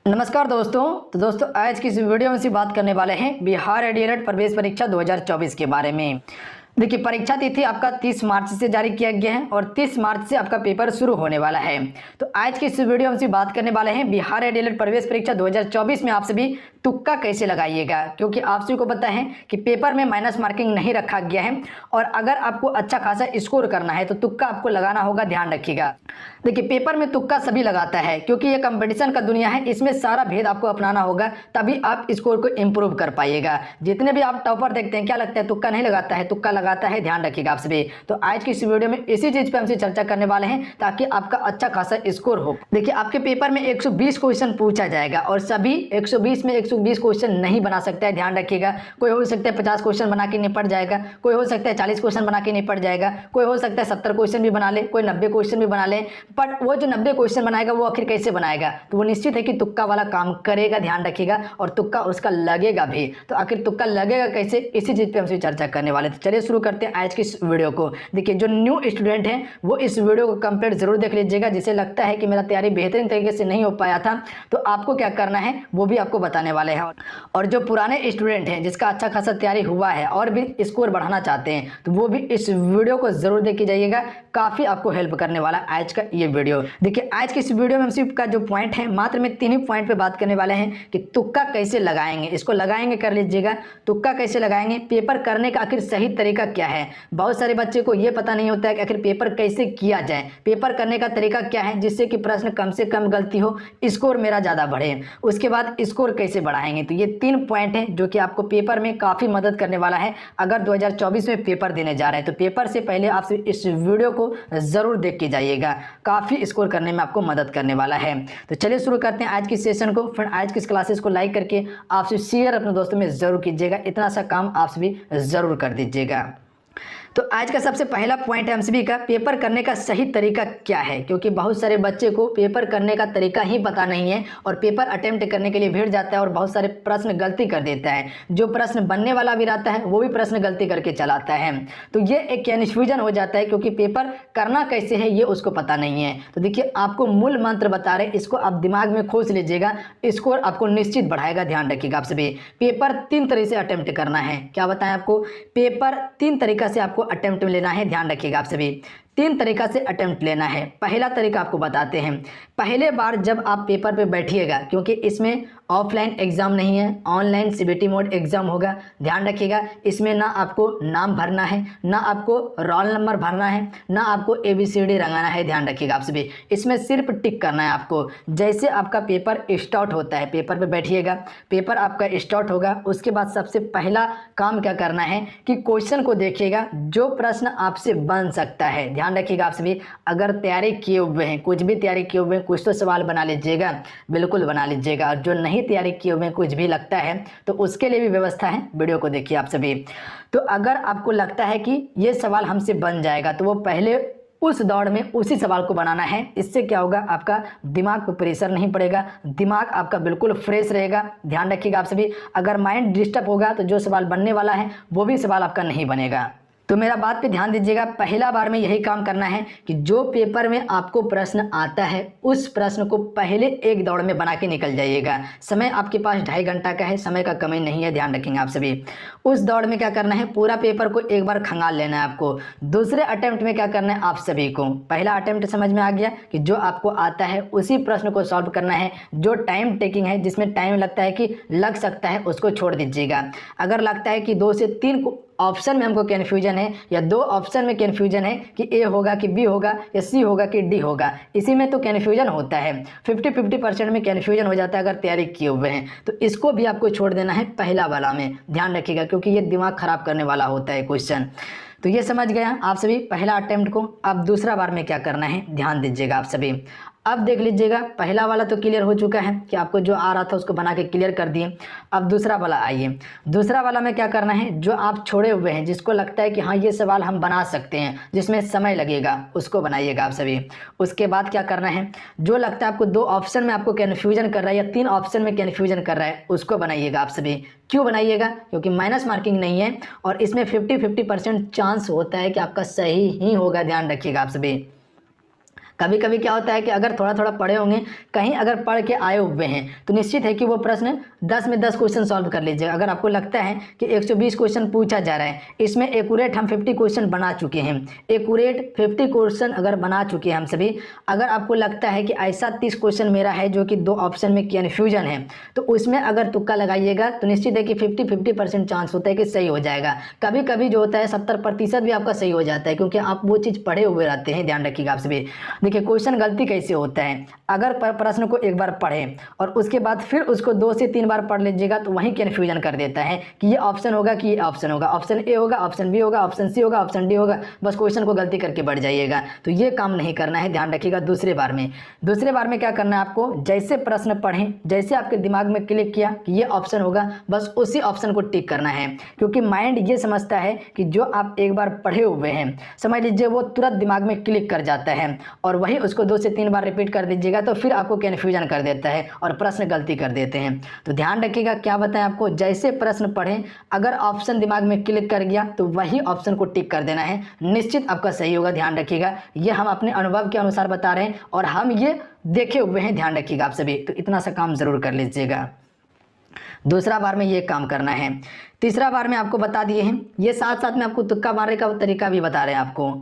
नमस्कार दोस्तों। तो दोस्तों आज की इस वीडियो में से बात करने वाले हैं बिहार डीएलएड प्रवेश परीक्षा 2024 के बारे में। देखिए, परीक्षा तिथि आपका 30 मार्च से जारी किया गया है और 30 मार्च से आपका पेपर शुरू होने वाला है। तो आज की इस वीडियो में से बात करने वाले हैं बिहार डीएलएड प्रवेश परीक्षा 2024 में आप सभी तुक्का कैसे लगाइएगा, क्योंकि आप सभी को पता है कि पेपर में माइनस मार्किंग नहीं रखा गया है और अगर आपको अच्छा खासा स्कोर करना है तो तुक्का आपको लगाना होगा, ध्यान रखिएगा। देखिए, पेपर में तुक्का सभी लगाता है क्योंकि ये कंपटीशन का दुनिया है, इसमें सारा भेद आपको अपनाना होगा तभी आप स्कोर को इंप्रूव कर पाइएगा। जितने भी आप टॉपर देखते हैं, क्या लगता है तुक्का नहीं लगाता है, तुक्का लगाता है, ध्यान रखिएगा आप सभी। तो आज की इस वीडियो में इसी चीज पे हमसे चर्चा करने वाले हैं ताकि आपका अच्छा खासा स्कोर हो। देखिए, आपके पेपर में 120 क्वेश्चन पूछा जाएगा और सभी 120 में 120 क्वेश्चन नहीं बना सकता है, ध्यान रखिएगा। कोई हो सकता है 50 क्वेश्चन बना के निपट जाएगा, कोई हो सकता है 40 क्वेश्चन बना के निपट जाएगा, कोई हो सकता है 70 क्वेश्चन भी बना ले, कोई 90 क्वेश्चन भी बना ले। बट वो जो 90 क्वेश्चन बनाएगा वो आखिर कैसे बनाएगा, तो वो निश्चित है कि तुक्का वाला काम करेगा, ध्यान रखिएगा, और तुक्का उसका लगेगा भी। तो आखिर तुक्का लगेगा कैसे, इसी चीज पे हमसे चर्चा करने वाले। तो चलिए शुरू करते हैं आज की इस वीडियो को। देखिए, जो न्यू स्टूडेंट हैं वो इस वीडियो को कंप्लीट जरूर देख लीजिएगा। जिसे लगता है कि मेरा तैयारी बेहतरीन तरीके से नहीं हो पाया था तो आपको क्या करना है वो भी आपको बताने वाले हैं। और जो पुराने स्टूडेंट हैं जिसका अच्छा खासा तैयारी हुआ है और भी स्कोर बढ़ाना चाहते हैं तो वो भी इस वीडियो को जरूर देख के जाइएगा, काफी आपको हेल्प करने वाला है आज का ये वीडियो। देखिए, आज की इस वीडियो में हम का जो पॉइंट है मात्र में 3 ही पॉइंट पे बात करने वाले हैं कि तुक्का कैसे लगाएंगे। इसको लगाएंगे कर लीजिएगा, तुक्का कैसे लगाएंगे, पेपर करने का आखिर सही तरीका क्या है। बहुत सारे बच्चे को ये पता नहीं होता है कि आखिर पेपर कैसे किया जाए, पेपर करने का तरीका क्या है जिससे कि प्रश्न कम से कम गलती हो, स्कोर मेरा ज़्यादा बढ़े। उसके बाद स्कोर कैसे बढ़ाएंगे। तो ये 3 पॉइंट हैं जो कि आपको पेपर में काफ़ी मदद करने वाला है। अगर 2024 में पेपर देने जा रहे हैं तो पेपर से पहले आप इस वीडियो को ज़रूर देख के जाइएगा, काफ़ी स्कोर करने में आपको मदद करने वाला है। तो चलिए शुरू करते हैं आज की सेशन को। फिर आज की इस क्लासेस को लाइक करके आपसे शेयर अपने दोस्तों में ज़रूर कीजिएगा, इतना सा काम आप भी ज़रूर कर दीजिएगा। तो आज का सबसे पहला पॉइंट है हम सभी का, पेपर करने का सही तरीका क्या है। क्योंकि बहुत सारे बच्चे को पेपर करने का तरीका ही पता नहीं है और पेपर अटेम्प्ट करने के लिए भिड़ जाता है और बहुत सारे प्रश्न गलती कर देता है। जो प्रश्न बनने वाला भी रहता है वो भी प्रश्न गलती करके चलाता है। तो ये एक कन्फ्यूजन हो जाता है क्योंकि पेपर करना कैसे है ये उसको पता नहीं है। तो देखिए, आपको मूल मंत्र बता रहे, इसको आप दिमाग में खोज लीजिएगा, स्कोर आपको निश्चित बढ़ाएगा, ध्यान रखिएगा आप सभी। पेपर 3 तरीके से अटेम्प्ट करना है। क्या बताएं आपको, पेपर 3 तरीका से आपको अटेम्प्ट लेना है, ध्यान रखिएगा आप सभी। 3 तरीका से अटेम्प्ट लेना है। पहला तरीका आपको बताते हैं। पहले बार जब आप पेपर पे बैठिएगा, क्योंकि इसमें ऑफलाइन एग्जाम नहीं है, ऑनलाइन सीबीटी मोड एग्जाम होगा, ध्यान रखिएगा। इसमें ना आपको नाम भरना है, ना आपको रोल नंबर भरना है, ना आपको ABCD रंगाना है, ध्यान रखिएगा आप सभी। इसमें सिर्फ टिक करना है आपको। जैसे आपका पेपर स्टार्ट होता है, पेपर पे बैठिएगा, पेपर आपका स्टार्ट होगा, उसके बाद सबसे पहला काम क्या करना है कि क्वेश्चन को देखिएगा, जो प्रश्न आपसे बन सकता है, ध्यान रखिएगा आप सभी। अगर तैयारी किए हुए हैं, कुछ भी तैयारी किए हुए हैं, कुछ तो सवाल बना लीजिएगा, बिल्कुल बना लीजिएगा। और जो नहीं तैयारी किए हुए हैं, कुछ भी लगता है तो उसके लिए भी व्यवस्था है, वीडियो को देखिए आप सभी। तो अगर आपको लगता है कि ये सवाल हमसे बन जाएगा तो वो पहले उस दौड़ में उसी सवाल को बनाना है। इससे क्या होगा, आपका दिमाग पर प्रेशर नहीं पड़ेगा, दिमाग आपका बिल्कुल फ्रेश रहेगा, ध्यान रखिएगा आप सभी। अगर माइंड डिस्टर्ब होगा तो जो सवाल बनने वाला है वो भी सवाल आपका नहीं बनेगा। तो मेरा बात पे ध्यान दीजिएगा, पहला बार में यही काम करना है कि जो पेपर में आपको प्रश्न आता है उस प्रश्न को पहले एक दौड़ में बना के निकल जाइएगा। समय आपके पास 2.5 घंटा का है, समय का कमी नहीं है, ध्यान रखेंगे आप सभी। उस दौड़ में क्या करना है, पूरा पेपर को एक बार खंगाल लेना है आपको। दूसरे अटेम्प्ट में क्या करना है आप सभी को, पहला अटेम्प्ट समझ में आ गया कि जो आपको आता है उसी प्रश्न को सॉल्व करना है। जो टाइम टेकिंग है, जिसमें टाइम लगता है कि लग सकता है, उसको छोड़ दीजिएगा। अगर लगता है कि 2 से 3 ऑप्शन में हमको कन्फ्यूजन है या 2 ऑप्शन में कन्फ्यूजन है कि ए होगा कि बी होगा या सी होगा कि डी होगा, इसी में तो कन्फ्यूजन होता है। 50-50% में कन्फ्यूजन हो जाता है अगर तैयारी किए हुए हैं। तो इसको भी आपको छोड़ देना है पहला वाला में, ध्यान रखिएगा, क्योंकि ये दिमाग खराब करने वाला होता है क्वेश्चन। तो ये समझ गया आप सभी पहला अटेम्प्ट को। अब दूसरा बार में क्या करना है, ध्यान दीजिएगा आप सभी। अब देख लीजिएगा, पहला वाला तो क्लियर हो चुका है कि आपको जो आ रहा था उसको बना के क्लियर कर दिए। अब दूसरा वाला आइए। दूसरा वाला में क्या करना है, जो आप छोड़े हुए हैं, जिसको लगता है कि हाँ ये सवाल हम बना सकते हैं, जिसमें समय लगेगा, उसको बनाइएगा आप सभी। उसके बाद क्या करना है, जो लगता है आपको 2 ऑप्शन में आपको कन्फ्यूजन कर रहा है या 3 ऑप्शन में कन्फ्यूजन कर रहा है, उसको बनाइएगा आप सभी। क्यों बनाइएगा, क्योंकि माइनस मार्किंग नहीं है और इसमें 50-50% चांस होता है कि आपका सही ही होगा, ध्यान रखिएगा आप सभी। कभी कभी क्या होता है कि अगर थोड़ा थोड़ा पढ़े होंगे, कहीं अगर पढ़ के आए हुए हैं तो निश्चित है कि वो प्रश्न 10 में 10 क्वेश्चन सॉल्व कर लीजिएगा। अगर आपको लगता है कि 120 क्वेश्चन पूछा जा रहा है, इसमें एक्यूरेट हम 50 क्वेश्चन बना चुके हैं, एक्यूरेट 50 क्वेश्चन अगर बना चुके हैं हम सभी, अगर आपको लगता है कि ऐसा 30 क्वेश्चन मेरा है जो कि 2 ऑप्शन में कन्फ्यूजन है, तो उसमें अगर तुक्का लगाइएगा तो निश्चित है कि 50-50% चांस होता है कि सही हो जाएगा। कभी कभी जो होता है 70% भी आपका सही हो जाता है, क्योंकि आप वो चीज़ पढ़े हुए रहते हैं। ध्यान रखिएगा आप सभी। देखिए क्वेश्चन गलती कैसे होता है, अगर प्रश्न को एक बार पढ़ें और उसके बाद फिर उसको 2 से 3 बार पढ़ लीजिएगा तो वहीं कन्फ्यूजन कर देता है कि ये ऑप्शन होगा कि ये ऑप्शन होगा, ऑप्शन ए होगा, ऑप्शन बी होगा, ऑप्शन सी होगा, ऑप्शन डी होगा, बस क्वेश्चन को गलती करके बढ़ जाइएगा। तो ये काम नहीं करना है, ध्यान रखिएगा। दूसरे बार में क्या करना है आपको, जैसे प्रश्न पढ़ें, जैसे आपके दिमाग में क्लिक किया कि ये ऑप्शन होगा, बस उसी ऑप्शन को टिक करना है। क्योंकि माइंड ये समझता है कि जो आप एक बार पढ़े हुए हैं, समझ लीजिए वो तुरंत दिमाग में क्लिक कर जाता है, और वही उसको 2 से 3 बार रिपीट कर दीजिएगा तो फिर आपको कन्फ्यूजन कर देता है और प्रश्न गलती कर देते हैं। तो ध्यान रखिएगा, क्या बताएं आपको, जैसे प्रश्न पढ़ें, अगर ऑप्शन दिमाग में क्लिक कर गया तो वही ऑप्शन को टिक कर देना है, निश्चित आपका सही होगा। ध्यान रखिएगा, ये हम अपने अनुभव के अनुसार बता रहे हैं और हम ये देखे हुए हैं। ध्यान रखिएगा आप सभी, तो इतना सा काम जरूर कर लीजिएगा। दूसरा बार में ये काम करना है। तीसरा बार में आपको बता दिए हैं, ये साथ साथ में आपको तुक्का मारने का तरीका भी बता रहे हैं आपको।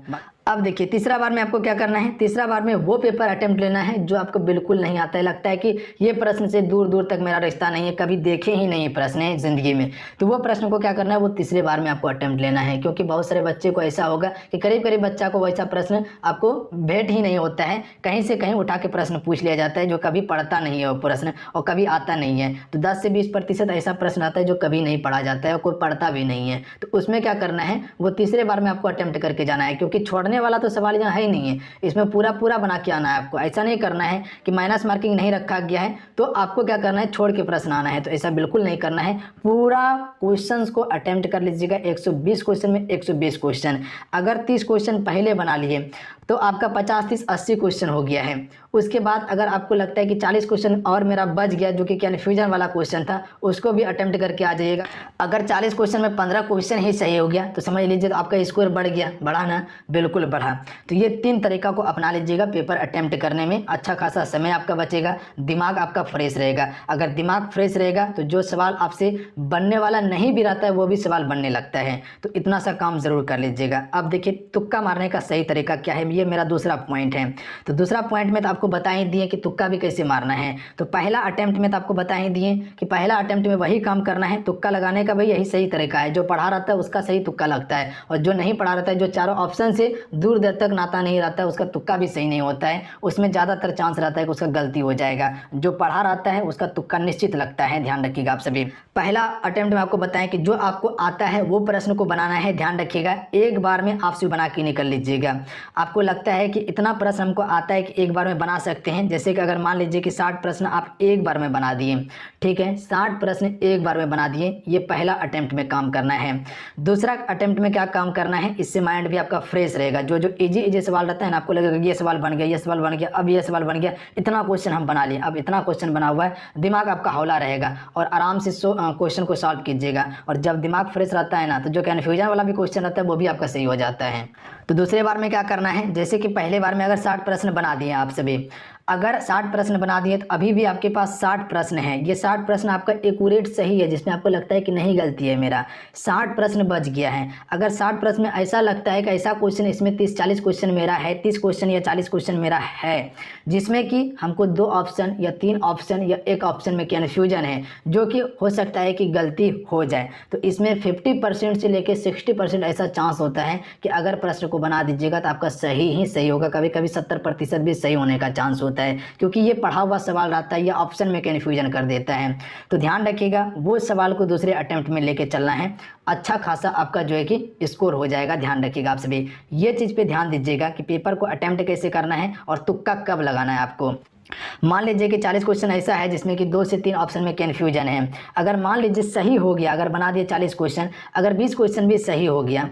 अब देखिए तीसरा बार में आपको क्या करना है, तीसरा बार में वो पेपर अटेम्प्ट लेना है जो आपको बिल्कुल नहीं आता है, लगता है कि ये प्रश्न से दूर दूर तक मेरा रिश्ता नहीं है, कभी देखे ही नहीं प्रश्न है ज़िंदगी में, तो वो प्रश्न को क्या करना है, वो तीसरे बार में आपको अटेम्प्ट लेना है। क्योंकि बहुत सारे बच्चे को ऐसा होगा कि करीब करीब बच्चा को वैसा प्रश्न आपको भेंट ही नहीं होता है, कहीं से कहीं उठा के प्रश्न पूछ लिया जाता है जो कभी पढ़ता नहीं है वो प्रश्न और कभी आता नहीं है। तो 10 से 20% ऐसा प्रश्न आता है जो कभी नहीं पढ़ा जाता है और कोई पढ़ता भी नहीं है। तो उसमें क्या करना है, वो तीसरे बार में आपको अटेम्प्ट करके जाना है, क्योंकि छोड़ने वाला तो सवाल यहाँ है ही नहीं है, इसमें पूरा पूरा बना के आना है आपको। ऐसा नहीं करना है कि माइनस मार्किंग नहीं रखा गया है तो आपको क्या करना है, छोड़ के प्रश्न आना है, तो ऐसा बिल्कुल नहीं करना है। पूरा क्वेश्चंस को अटेम्प्ट कर लीजिएगा। 120 क्वेश्चन में 120 क्वेश्चन, अगर 30 क्वेश्चन पहले बना लिए तो आपका 50, 30, 80 क्वेश्चन हो गया है। उसके बाद अगर आपको लगता है कि 40 क्वेश्चन और मेरा बच गया जो कि कन्फ्यूजन वाला क्वेश्चन था, उसको भी अटेम्प्ट करके आ जाइएगा। अगर 40 क्वेश्चन में 15 क्वेश्चन ही सही हो गया तो समझ लीजिए तो आपका स्कोर बढ़ गया। बढ़ा ना, बिल्कुल बढ़ा। तो ये 3 तरीका को अपना लीजिएगा पेपर अटेम्प्ट करने में, अच्छा खासा समय आपका बचेगा, दिमाग आपका फ्रेश रहेगा। अगर दिमाग फ्रेश रहेगा तो जो सवाल आपसे बनने वाला नहीं भी रहता है वो भी सवाल बनने लगता है। तो इतना सा काम ज़रूर कर लीजिएगा। अब देखिए तुक्का मारने का सही तरीका क्या है, ये मेरा दूसरा पॉइंट है। तो दूसरा पॉइंट में तो आपको बता ही दिए कि तुक्का भी कैसे मारना है। तो पहला अटेम्प्ट में तो आपको बता ही दिए कि पहला अटेम्प्ट में वही काम करना है, तुक्का लगाने का भाई यही सही तरीका है। जो पढ़ा रहता है उसका सही तुक्का लगता है, और जो नहीं पढ़ा रहता है, जो चारों ऑप्शन से दूर देर तक नाता नहीं रहता है, उसका तुक्का भी सही नहीं होता है। उसमें ज़्यादातर चांस रहता है कि उसका गलती हो जाएगा। जो पढ़ा रहता है उसका तुक्का निश्चित लगता है। ध्यान रखिएगा आप सभी। पहला अटेम्प्ट में आपको बताएं कि जो आपको आता है वो प्रश्न को बनाना है। ध्यान रखिएगा, एक बार में आपसे बना के निकल लीजिएगा। आपको लगता है कि इतना प्रश्न हमको आता है कि एक बार में बना सकते हैं, जैसे कि अगर मान लीजिए कि 60 प्रश्न आप एक बार में बना दिए, ठीक है, 60 प्रश्न एक बार में बना दिए, ये पहला अटेम्प्ट में काम करना है। दूसरा अटेम्प्ट में क्या काम करना है, इससे माइंड भी आपका फ्रेश रहेगा। जो जो इजी सवाल रहता है ना, आपको लगेगा ये सवाल बन गया, ये सवाल बन गया, अब ये सवाल बन गया, इतना क्वेश्चन हम बना लिए, अब इतना क्वेश्चन बना हुआ है, दिमाग आपका हौला रहेगा और आराम से क्वेश्चन को सॉल्व कीजिएगा। और जब दिमाग फ्रेश रहता है ना, तो जो कन्फ्यूजन वाला भी क्वेश्चन रहता है वो भी आपका सही हो जाता है। तो दूसरे बार में क्या करना है, जैसे कि पहले बार में अगर 60 प्रश्न बना दिए आप सभी, अगर 60 प्रश्न बना दिए तो अभी भी आपके पास 60 प्रश्न है। ये 60 प्रश्न आपका एक्यूरेट सही है, जिसमें आपको लगता है कि नहीं गलती है मेरा, 60 प्रश्न बच गया है। अगर 60 प्रश्न में ऐसा लगता है कि ऐसा क्वेश्चन इसमें 30-40 क्वेश्चन मेरा है, 30 क्वेश्चन या 40 क्वेश्चन मेरा है, जिसमें कि हमको 2 ऑप्शन या 3 ऑप्शन या 1 ऑप्शन में कन्फ्यूजन है, जो कि हो सकता है कि गलती हो जाए, तो इसमें 50% से लेकर 60% ऐसा चांस होता है कि अगर प्रश्न को बना दीजिएगा तो आपका सही ही सही होगा। कभी कभी 70% भी सही होने का चांस होता है, क्योंकि ये पढ़ा हुआ सवाल रहता है या ऑप्शन में कन्फ्यूजन कर देता है। तो ध्यान रखिएगा, वो सवाल को दूसरे अटेम्प्ट में लेके चलना है, अच्छा खासा आपका जो है कि स्कोर हो जाएगा। ध्यान रखिएगा आप सभी, ये चीज़ पे ध्यान दीजिएगा कि पेपर को अटेम्प्ट कैसे करना है और तुक्का कब लगाना है आपको। मान लीजिए कि 40 क्वेश्चन ऐसा है जिसमें कि 2 से 3 ऑप्शन में कन्फ्यूजन है। अगर मान लीजिए सही हो गया, अगर बना दिए 40 क्वेश्चन, अगर 20 क्वेश्चन भी सही हो गया,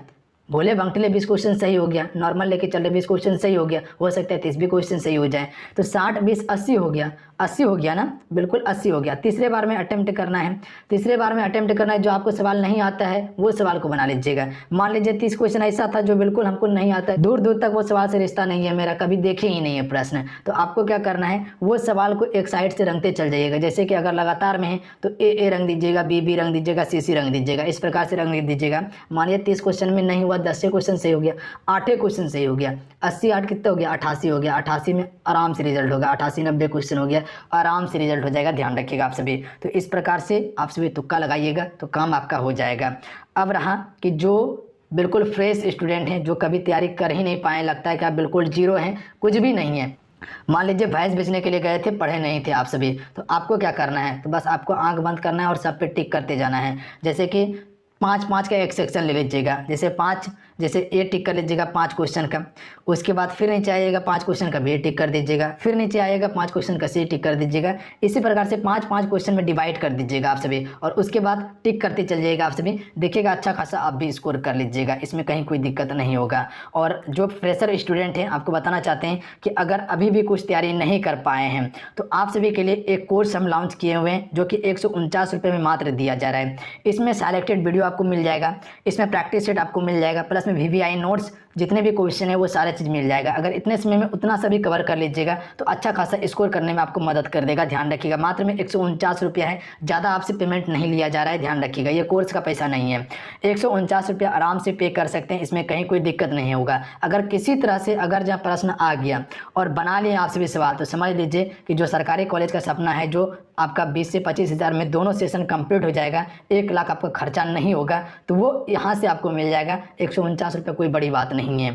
भोले भंगटिले 20 क्वेश्चन सही हो गया, नॉर्मल लेके चल रहे 20 क्वेश्चन सही हो गया, हो सकता है 30 भी क्वेश्चन सही हो जाए, तो 60, 20, 80 हो गया। 80 हो गया ना, बिल्कुल 80 हो गया। तीसरे बार में अटेम्प्ट करना है, तीसरे बार में अटेम्प्ट करना है। जो आपको सवाल नहीं आता है वो सवाल को बना लीजिएगा। मान लीजिए 30 क्वेश्चन ऐसा था जो बिल्कुल हमको नहीं आता है, दूर दूर तक वो सवाल से रिश्ता नहीं है मेरा, कभी देखे ही नहीं है प्रश्न, तो आपको क्या करना है, वो सवाल को एक साइड से रंगते चल जाइएगा। जैसे कि अगर लगातार में है तो ए रंग दीजिएगा, बी रंग दीजिएगा, सी रंग दीजिएगा, इस प्रकार से रंग दीजिएगा। मानिए 30 क्वेश्चन में नहीं हुआ, 10 क्वेश्चन सही हो गया, 8 क्वेश्चन सही हो गया, 80 8 कितना हो गया, 88 हो गया। 88 में आराम से रिजल्ट होगा, 88 90 क्वेश्चन हो गया, आराम से रिजल्ट हो जाएगा। ध्यान रखिएगा आप सभी। तो इस प्रकार से आप सभी तुक्का लगाइएगा तो काम आपका हो जाएगा। अब रहा कि जो बिल्कुल फ्रेश स्टूडेंट हैं, जो कभी तैयारी कर ही नहीं पाए, लगता है कि आप बिल्कुल जीरो हैं, कुछ भी नहीं है। मान लीजिए भैंस बेचने के लिए गए थे, पढ़े नहीं थे आप सभी, तो आपको क्या करना है, तो बस आपको आंख बंद करना है और सब पे टिक करते जाना है। जैसे कि 5 का एक सेक्शन ले लीजिएगा, जैसे ए टिक कर लीजिएगा 5 क्वेश्चन का, उसके बाद फिर नीचे आइएगा 5 क्वेश्चन का बी टिक कर दीजिएगा, फिर नीचे आइएगा 5 क्वेश्चन का सी टिक कर दीजिएगा। इसी प्रकार से 5 क्वेश्चन में डिवाइड कर दीजिएगा आप सभी, और उसके बाद टिक करते चल जाइएगा आप सभी। देखिएगा अच्छा खासा आप भी स्कोर कर लीजिएगा, इसमें कहीं कोई दिक्कत नहीं होगा। और जो फ्रेशर स्टूडेंट हैं, आपको बताना चाहते हैं कि अगर अभी भी कुछ तैयारी नहीं कर पाए हैं तो आप सभी के लिए एक कोर्स हम लॉन्च किए हुए हैं, जो कि 149 रुपये में मात्र दिया जा रहा है। इसमें सिलेक्टेड वीडियो आपको मिल जाएगा, इसमें प्रैक्टिस सेट आपको मिल जाएगा, प्लस में VVI नोट्स, जितने भी क्वेश्चन है वो सारे चीज़ मिल जाएगा। अगर इतने समय में उतना सभी कवर कर लीजिएगा तो अच्छा खासा स्कोर करने में आपको मदद कर देगा। ध्यान रखिएगा, मात्र में 149 रुपया है, ज़्यादा आपसे पेमेंट नहीं लिया जा रहा है। ध्यान रखिएगा, ये कोर्स का पैसा नहीं है। 149 रुपया आराम से पे कर सकते हैं, इसमें कहीं कोई दिक्कत नहीं होगा। अगर किसी तरह से अगर जहाँ प्रश्न आ गया और बना लिए आप सभी सवाल, तो समझ लीजिए कि जो सरकारी कॉलेज का सपना है, जो आपका 20 से 25 हज़ार में दोनों सेशन कंप्लीट हो जाएगा, 1 लाख आपका खर्चा नहीं होगा, तो वो यहाँ से आपको मिल जाएगा। 149 रुपये कोई बड़ी बात नहीं है,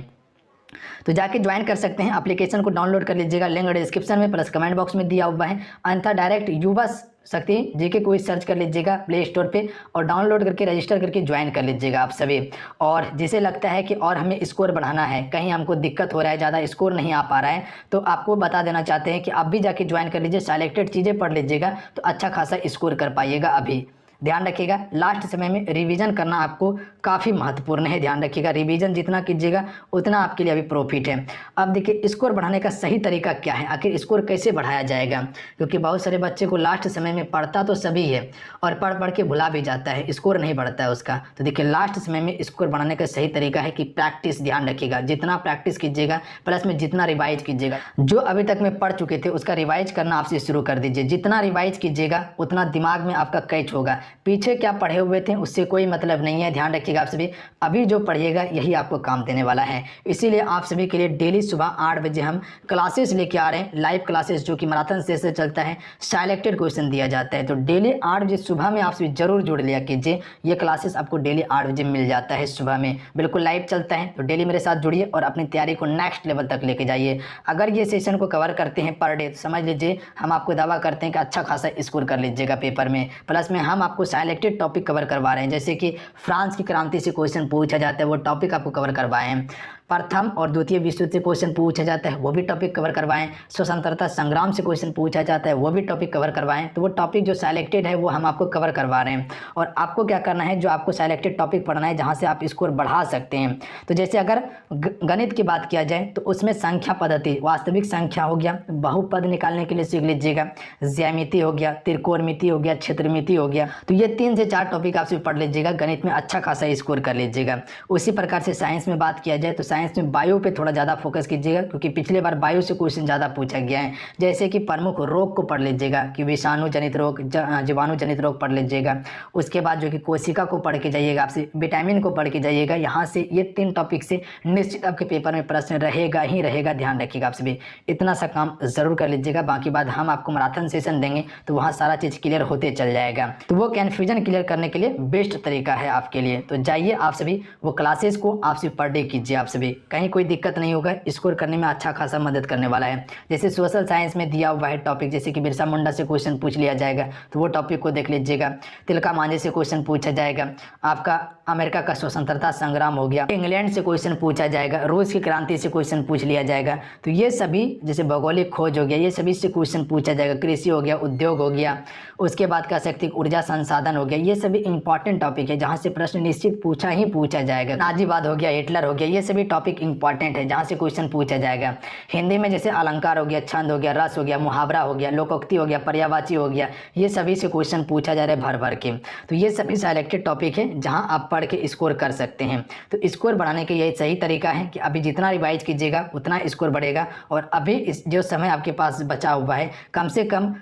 तो जाके ज्वाइन कर सकते हैं। एप्लीकेशन को डाउनलोड कर लीजिएगा, लिंक डिस्क्रिप्शन में प्लस कमेंट बॉक्स में दिया हुआ है। अन्यथा डायरेक्ट युवा शक्ति जीके कोई सर्च कर लीजिएगा प्ले स्टोर पे और डाउनलोड करके रजिस्टर करके ज्वाइन कर लीजिएगा आप सभी। और जिसे लगता है कि और हमें स्कोर बढ़ाना है, कहीं हमको दिक्कत हो रहा है, ज़्यादा स्कोर नहीं आ पा रहा है, तो आपको बता देना चाहते हैं कि आप भी जाके ज्वाइन कर लीजिए। सिलेक्टेड चीज़ें पढ़ लीजिएगा तो अच्छा खासा स्कोर कर पाइएगा। अभी ध्यान रखिएगा, लास्ट समय में रिवीजन करना आपको काफ़ी महत्वपूर्ण है। ध्यान रखिएगा, रिवीजन जितना कीजिएगा उतना आपके लिए अभी प्रॉफिट है। अब देखिए स्कोर बढ़ाने का सही तरीका क्या है, आखिर स्कोर कैसे बढ़ाया जाएगा, क्योंकि बहुत सारे बच्चे को लास्ट समय में पढ़ता तो सभी है और पढ़ के भुला भी जाता है, स्कोर नहीं बढ़ता है उसका। तो देखिए लास्ट समय में स्कोर बढ़ाने का सही तरीका है कि प्रैक्टिस। ध्यान रखिएगा, जितना प्रैक्टिस कीजिएगा प्लस में जितना रिवाइज कीजिएगा, जो अभी तक में पढ़ चुके थे उसका रिवाइज करना आपसे शुरू कर दीजिए। जितना रिवाइज कीजिएगा उतना दिमाग में आपका कैच होगा। पीछे क्या पढ़े हुए थे उससे कोई मतलब नहीं है। ध्यान रखिएगा आप सभी, अभी जो पढ़िएगा यही आपको काम देने वाला है। इसीलिए आप सभी के लिए डेली सुबह 8 बजे हम क्लासेस लेके आ रहे हैं, लाइव क्लासेस, जो कि मैराथन से चलता है। सिलेक्टेड क्वेश्चन दिया जाता है, तो डेली 8 बजे सुबह में आप सभी जरूर जुड़ लिया कीजिए। ये क्लासेस आपको डेली 8 बजे मिल जाता है सुबह में, बिल्कुल लाइव चलता है। तो डेली मेरे साथ जुड़िए और अपनी तैयारी को नेक्स्ट लेवल तक लेके जाइए। अगर ये सेशन को कवर करते हैं पर डे, तो समझ लीजिए हम आपको दावा करते हैं कि अच्छा खासा स्कोर कर लीजिएगा पेपर में। प्लस में हम आपको सिलेक्टेड टॉपिक कवर करवा रहे हैं, जैसे कि फ्रांस की क्रांति से क्वेश्चन पूछा जाता है, वो टॉपिक आपको कवर करवाए हैं। प्रथम और द्वितीय विश्व युद्ध से क्वेश्चन पूछा जाता है, वो भी टॉपिक कवर करवाएं। स्वतंत्रता संग्राम से क्वेश्चन पूछा जाता है, वो भी टॉपिक कवर करवाएं। तो वो टॉपिक जो सिलेक्टेड है वो हम आपको कवर करवा रहे हैं। और आपको क्या करना है, जो आपको सिलेक्टेड टॉपिक पढ़ना है जहां से आप स्कोर बढ़ा सकते हैं। तो जैसे अगर गणित की बात किया जाए तो उसमें संख्या पद्धति, वास्तविक संख्या हो गया, बहुपद निकालने के लिए सीख लीजिएगा, ज्यामिति हो गया, त्रिकोणमिति हो गया, क्षेत्रमिति हो गया। तो ये 3 से 4 टॉपिक आप पढ़ लीजिएगा, गणित में अच्छा खासा स्कोर कर लीजिएगा। उसी प्रकार से साइंस में बात किया जाए तो साइंस में बायो पे थोड़ा ज़्यादा फोकस कीजिएगा, क्योंकि पिछले बार बायो से क्वेश्चन ज़्यादा पूछा गया है। जैसे कि प्रमुख रोग को पढ़ लीजिएगा, कि विषाणु जनित रोग, जीवाणु जनित रोग पढ़ लीजिएगा। उसके बाद जो कि कोशिका को पढ़ के जाइएगा, आपसे विटामिन को पढ़ के जाइएगा। यहाँ से ये 3 टॉपिक से निश्चित आपके पेपर में प्रश्न रहेगा ही रहेगा। ध्यान रखिएगा आप सभी, इतना सा काम जरूर कर लीजिएगा। बाकी बात हम आपको मैराथन सेशन देंगे तो वहाँ सारा चीज़ क्लियर होते चल जाएगा। तो वो कन्फ्यूजन क्लियर करने के लिए बेस्ट तरीका है आपके लिए। तो जाइए आप सभी, वो क्लासेस को आप सभी पर डे कीजिए। आप सभी कहीं कोई दिक्कत नहीं होगा, स्कोर करने में अच्छा खासा मदद करने वाला है। जैसे सोशल साइंस में दिया हुआ है टॉपिक, जैसे कि बिरसा मुंडा से क्वेश्चन पूछ लिया जाएगा, तो वो टॉपिक को देख लीजिएगा। तिलका मांझी से क्वेश्चन पूछा जाएगा, आपका अमेरिका का स्वतंत्रता संग्राम हो गया, इंग्लैंड से क्वेश्चन पूछा जाएगा, रूस की क्रांति से क्वेश्चन पूछ लिया जाएगा। तो ये सभी जैसे भौगोलिक खोज हो गया, ये सभी से क्वेश्चन पूछा जाएगा। कृषि हो गया, उद्योग हो गया, उसके बाद कह सकते ऊर्जा संसाधन हो गया, ये सभी इंपॉर्टेंट टॉपिक है जहाँ से प्रश्न निश्चित पूछा ही पूछा जाएगा। नाजीवाद हो गया, हिटलर हो गया, ये सभी टॉपिक इंपॉर्टेंट है जहाँ से क्वेश्चन पूछा जाएगा। हिंदी में जैसे अलंकार हो गया, छंद हो गया, रस हो गया, मुहावरा हो गया, लोकोक्ति हो गया, पर्यायवाची हो गया, ये सभी से क्वेश्चन पूछा जा रहा है भर भर के। तो ये सभी सिलेक्टेड टॉपिक है जहाँ आप पढ़ के स्कोर कर सकते हैं। तो स्कोर बढ़ाने का यही सही तरीका है कि अभी जितना रिवाइज कीजिएगा उतना स्कोर बढ़ेगा। और अभी इस जो समय आपके पास बचा हुआ है, कम से कम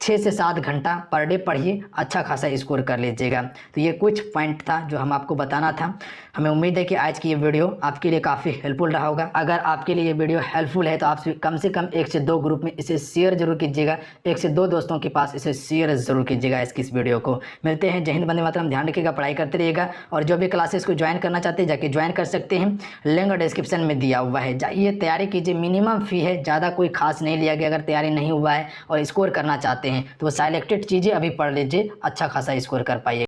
6 से 7 घंटा पर डे पढ़िए, अच्छा खासा स्कोर कर लीजिएगा। तो ये कुछ पॉइंट था जो हम आपको बताना था। हमें उम्मीद है कि आज की ये वीडियो आपके लिए काफ़ी हेल्पफुल रहा होगा। अगर आपके लिए ये वीडियो हेल्पफुल है तो आप कम से कम 1 से 2 ग्रुप में इसे शेयर जरूर कीजिएगा, 1 से 2 दोस्तों के पास इसे शेयर जरूर कीजिएगा इस वीडियो को। मिलते हैं, जय हिंद, वंदे मातरम। ध्यान रखिएगा, पढ़ाई करते रहिएगा। और जो भी क्लासेस को ज्वाइन करना चाहते हैं जाके ज्वाइन कर सकते हैं, लिंक डिस्क्रिप्शन में दिया हुआ है। जाइए, तैयारी कीजिए, मिनिमम फ़ी है, ज़्यादा कोई खास नहीं लिया गया। अगर तैयारी नहीं हुआ है और स्कोर करना चाहते हैं तो वो सिलेक्टेड चीज़ें अभी पढ़ लीजिए, अच्छा खासा स्कोर कर पाइए।